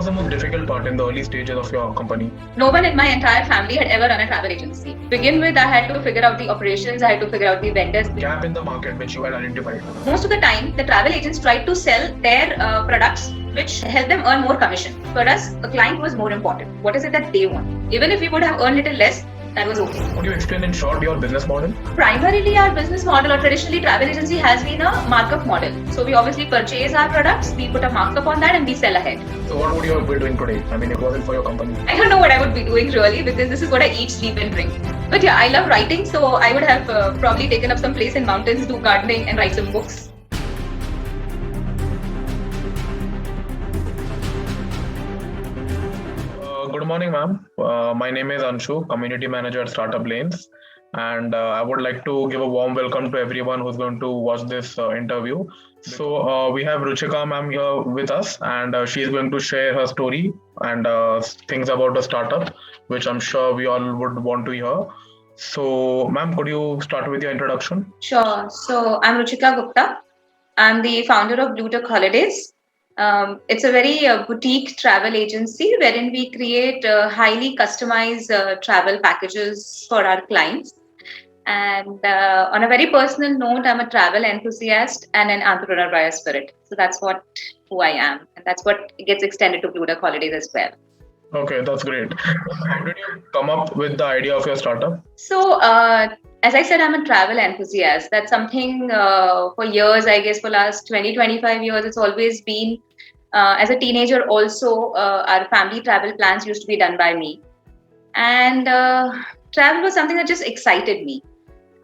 was the most difficult part in the early stages of your company? No one in my entire family had ever run a travel agency. To begin with, I had to figure out the operations, I had to figure out the vendors. Gap in the market which you had identified. Most of the time, the travel agents tried to sell their products which helped them earn more commission. For us, a client was more important. What is it that they want? Even if we would have earned little less, that was okay. Could you explain in short your business model? Primarily, our business model, or traditionally travel agency, has been a markup model. So we obviously purchase our products, we put a markup on that, and we sell ahead. So what would you be doing today? I mean, it wasn't for your company. I don't know what I would be doing really, because this is what I eat, sleep, and drink. But yeah, I love writing, so I would have probably taken up some place in mountains, do gardening, and write some books. Good morning, ma'am. My name is Anshu, Community Manager at Startup Lanes. And I would like to give a warm welcome to everyone who's going to watch this interview. So we have Ruchika ma'am here with us, and she's going to share her story and things about the startup, which I'm sure we all would want to hear. So, ma'am, could you start with your introduction? Sure. So I'm Ruchika Gupta. I'm the founder of Blue Duck Holidays. It's a very boutique travel agency wherein we create highly customized travel packages for our clients. And on a very personal note, I'm a travel enthusiast and an entrepreneur by spirit. So that's who I am. And that's what gets extended to Blue Duck Holidays as well. Okay, that's great. How did you come up with the idea of your startup? So, as I said, I'm a travel enthusiast. That's something for years, I guess, for last 20, 25 years, it's always been. As a teenager also, our family travel plans used to be done by me. And travel was something that just excited me.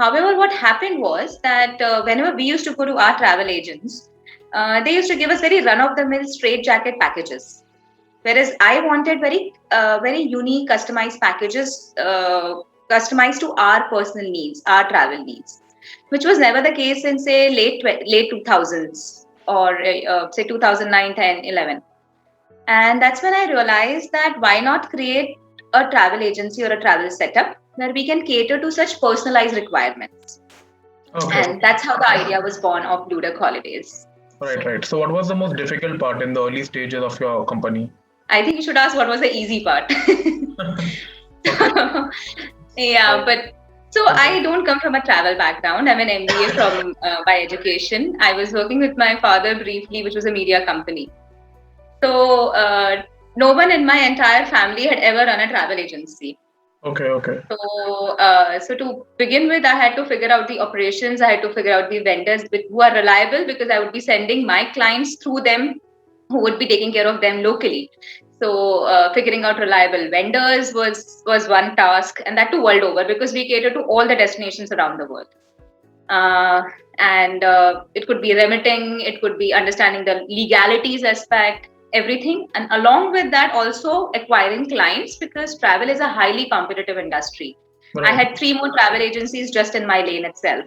However, what happened was that whenever we used to go to our travel agents, they used to give us very run-of-the-mill straitjacket packages. Whereas I wanted very unique, customized packages, customized to our personal needs, our travel needs, which was never the case in, say, late 2000s or say 2009, 10, 11. And that's when I realized that why not create a travel agency or a travel setup where we can cater to such personalized requirements. Okay. And that's how the idea was born of Blue Duck Holidays. Right. So what was the most difficult part in the early stages of your company? I think you should ask what was the easy part. Yeah, but so I don't come from a travel background. I'm an MBA from by education. I was working with my father briefly, which was a media company. So no one in my entire family had ever run a travel agency. Okay. So to begin with, I had to figure out the operations. I had to figure out the vendors who are reliable, because I would be sending my clients through them, who would be taking care of them locally. So figuring out reliable vendors was one task, and that too world over, because we cater to all the destinations around the world. And it could be remitting, it could be understanding the legalities aspect, everything. And along with that, also acquiring clients, because travel is a highly competitive industry. Right. I had 3 more travel agencies just in my lane itself.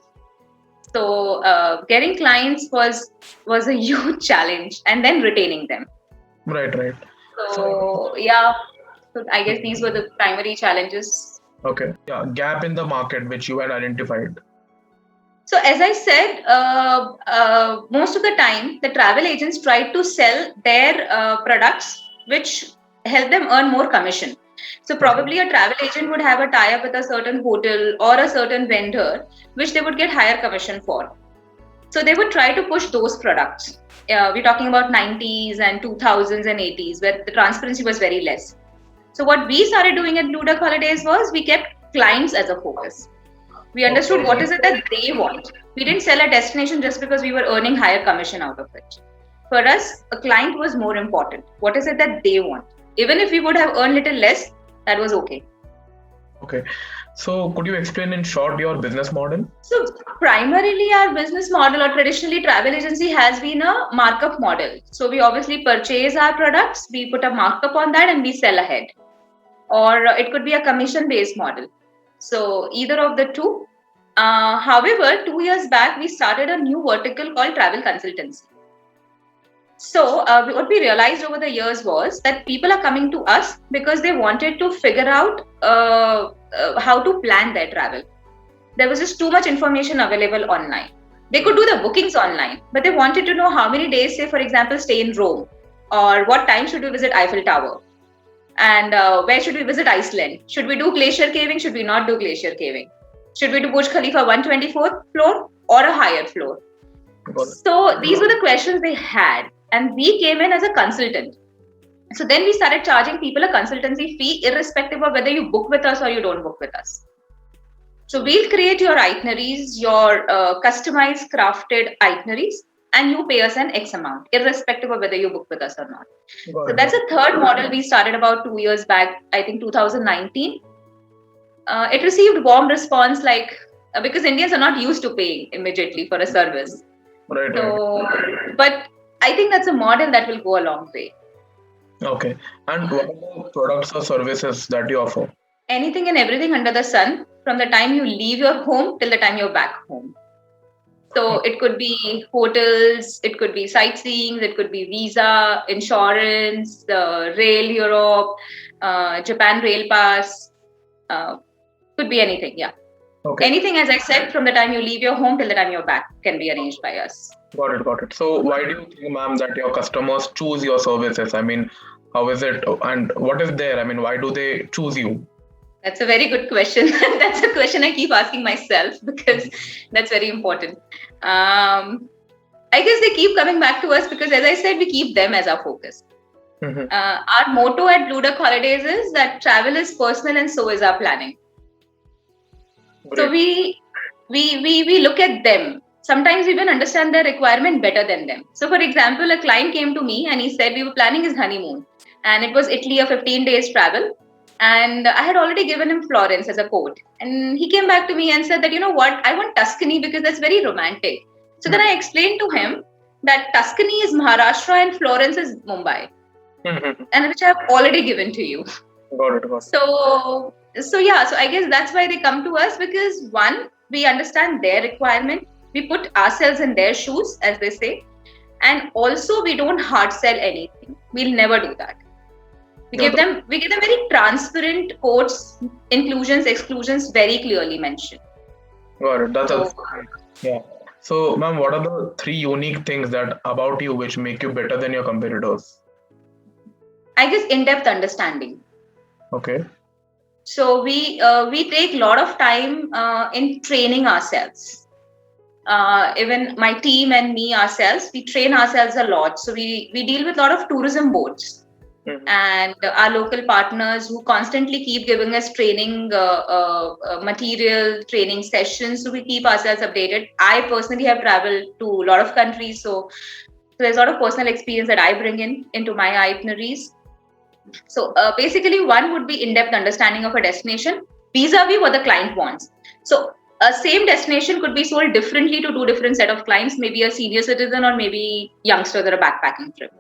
So getting clients was a huge challenge, and then retaining them. Right. So yeah, so I guess these were the primary challenges. Okay. Yeah, gap in the market which you had identified. So as I said, most of the time, the travel agents tried to sell their products which help them earn more commission. So probably a travel agent would have a tie-up with a certain hotel or a certain vendor, which they would get higher commission for. So they would try to push those products. We're talking about 90s and 2000s and 80s, where the transparency was very less. So what we started doing at Blue Duck Holidays was we kept clients as a focus. We understood what is it that they want. We didn't sell a destination just because we were earning higher commission out of it. For us, a client was more important. What is it that they want? Even if we would have earned little less, that was okay. Okay. So could you explain in short your business model? So primarily our business model, or traditionally travel agency, has been a markup model. So we obviously purchase our products, we put a markup on that, and we sell ahead. Or it could be a commission-based model. So either of the two. However, 2 years back, we started a new vertical called travel consultancy. So what we realized over the years was that people are coming to us because they wanted to figure out how to plan their travel. There was just too much information available online. They could do the bookings online, but they wanted to know how many days, say, for example, stay in Rome. Or what time should we visit Eiffel Tower? And where should we visit Iceland? Should we do glacier caving? Should we not do glacier caving? Should we do Burj Khalifa 124th floor or a higher floor? So these were the questions they had. And we came in as a consultant. So then we started charging people a consultancy fee, irrespective of whether you book with us or you don't book with us. So we'll create your itineraries, your customized, crafted itineraries, and you pay us an X amount, irrespective of whether you book with us or not. So that's a third model we started about 2 years back, I think 2019. It received warm response, because Indians are not used to paying immediately for a service. Right. So, but I think that's a model that will go a long way. Okay. And what are the products or services that you offer? Anything and everything under the sun, from the time you leave your home till the time you're back home. So it could be hotels, it could be sightseeing, it could be visa, insurance, rail Europe, Japan rail pass, could be anything, yeah. Okay. Anything, as I said, from the time you leave your home till the time you're back can be arranged by us. Got it. So why do you think, ma'am, that your customers choose your services? I mean, how is it and what is there? I mean, why do they choose you? That's a very good question. That's a question I keep asking myself because that's very important. I guess they keep coming back to us because, as I said, we keep them as our focus. Mm-hmm. Our motto at Blue Duck Holidays is that travel is personal and so is our planning. Great. So we look at them. Sometimes we even understand their requirement better than them. So, for example, a client came to me and he said we were planning his honeymoon, and it was Italy, a 15 days travel. And I had already given him Florence as a quote. And he came back to me and said that, you know what, I want Tuscany because that's very romantic. So then I explained to him that Tuscany is Maharashtra and Florence is Mumbai. And which I have already given to you. Got it. So I guess that's why they come to us, because one, we understand their requirement. We put ourselves in their shoes, as they say. And also we don't hard sell anything. We'll never do that. We give them very transparent quotes, inclusions, exclusions, very clearly mentioned. Got it. That's yeah. So, ma'am, what are the 3 unique things that about you which make you better than your competitors? I guess in-depth understanding. Okay. So we take a lot of time in training ourselves. Even my team and me ourselves, we train ourselves a lot. So we deal with a lot of tourism boards. And our local partners who constantly keep giving us training material, training sessions, so we keep ourselves updated. I personally have traveled to a lot of countries, so there's a lot of personal experience that I bring into my itineraries. So basically, one would be in-depth understanding of a destination vis-a-vis what the client wants. So a same destination could be sold differently to 2 different set of clients, maybe a senior citizen or maybe youngsters or a backpacking trip.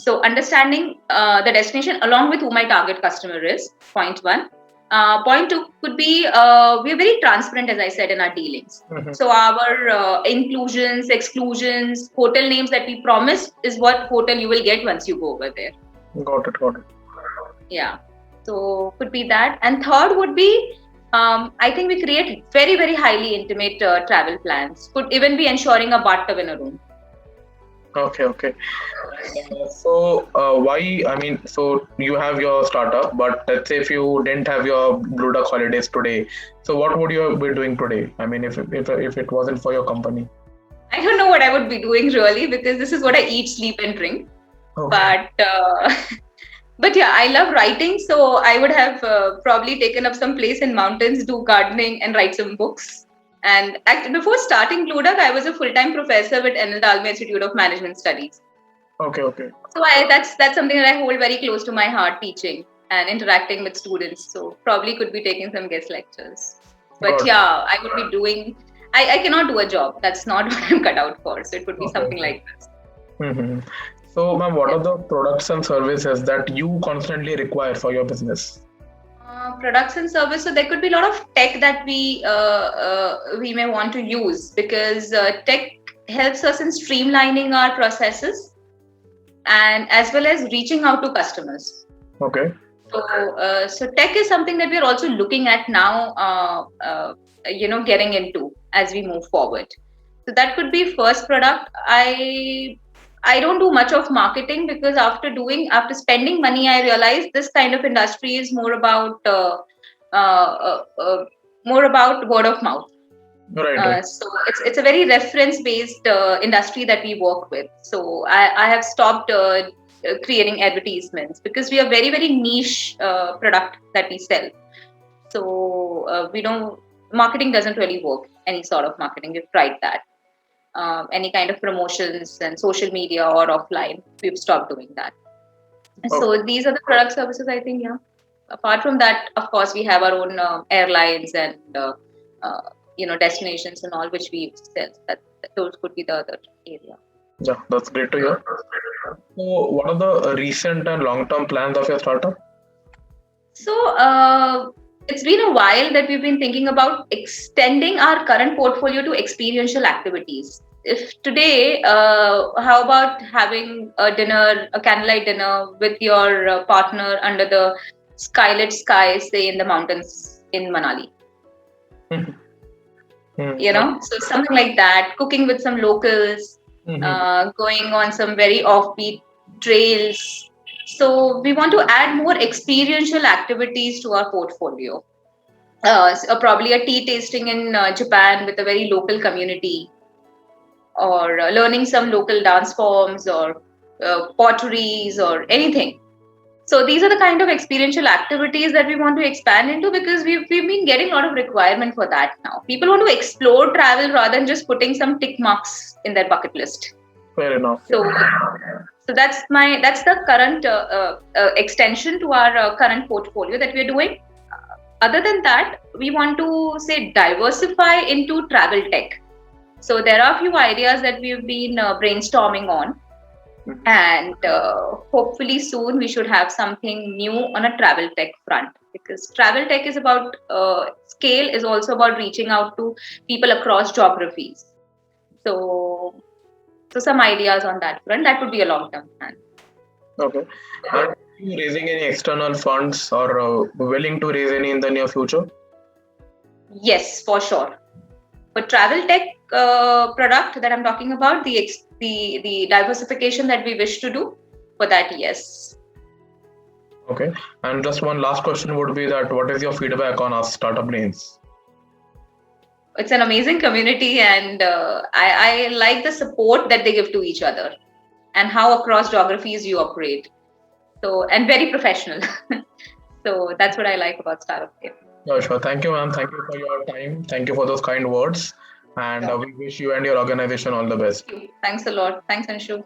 So understanding the destination along with who my target customer is, point 1. Point 2 could be, we are very transparent, as I said, in our dealings. So our inclusions, exclusions, hotel names that we promise is what hotel you will get once you go over there. Got it. Yeah. So could be that. And third would be, I think we create very, very highly intimate travel plans. Could even be ensuring a bathtub in a room. Okay. So why? I mean, so you have your startup, but let's say if you didn't have your Blue Duck Holidays today, so what would you be doing today? I mean, if it wasn't for your company. I don't know what I would be doing really, because this is what I eat, sleep, and drink. Okay. But yeah, I love writing, so I would have probably taken up some place in mountains, do gardening, and write some books. And before starting Blue Duck, I was a full-time professor with NL Dalmia Institute of Management Studies. Okay. So that's something that I hold very close to my heart, teaching and interacting with students. So probably could be taking some guest lectures. But yeah, I would be doing. I cannot do a job. That's not what I'm cut out for. So it would be something like this. Mm-hmm. So, ma'am, what are the products and services that you constantly require for your business? Products and services. So there could be a lot of tech that we may want to use, because tech helps us in streamlining our processes and as well as reaching out to customers. Okay. So tech is something that we are also looking at now, getting into as we move forward. So that could be first product. I I don't do much of marketing because after spending money, I realized this kind of industry is uh, uh, more about word of mouth. Right, right. So it's a very reference based industry that we work with. So I have stopped creating advertisements because we are very very niche product that we sell. So we don't marketing doesn't really work. Any sort of marketing, we've tried that. Any kind of promotions and social media or offline, we've stopped doing that. Okay. So these are the product services, I think. Yeah. Apart from that, of course, we have our own airlines and uh, destinations and all which we sell. Those could be the other area. Yeah, that's great to hear. So, what are the recent and long-term plans of your startup? So it's been a while that we've been thinking about extending our current portfolio to experiential activities. If today, how about having a dinner, a candlelight dinner with your partner under the skylit sky, say in the mountains in Manali? So something like that, cooking with some locals, going on some very offbeat trails. So we want to add more experiential activities to our portfolio. Probably a tea tasting in Japan with a very local community, or learning some local dance forms, or potteries, or anything. So these are the kind of experiential activities that we want to expand into, because we've been getting a lot of requirement for that now. People want to explore travel rather than just putting some tick marks in their bucket list. Fair enough. So that's the current extension to our current portfolio that we're doing. Other than that, we want to say diversify into travel tech. So there are a few ideas that we've been brainstorming on, and hopefully soon we should have something new on a travel tech front, because travel tech is about scale, is also about reaching out to people across geographies. So some ideas on that front, that would be a long-term plan. Okay. Are you raising any external funds or willing to raise any in the near future? Yes, for sure. For travel tech product that I'm talking about, the diversification that we wish to do, for that, yes. Okay. And just one last question would be that what is your feedback on our startup lanes? It's an amazing community, and I like the support that they give to each other, and how across geographies you operate. So, and very professional. So that's what I like about startup tech. Yeah, sure. Thank you, ma'am. Thank you for your time. Thank you for those kind words. And we wish you and your organization all the best. Thank you. Thanks a lot. Thanks, Anshu.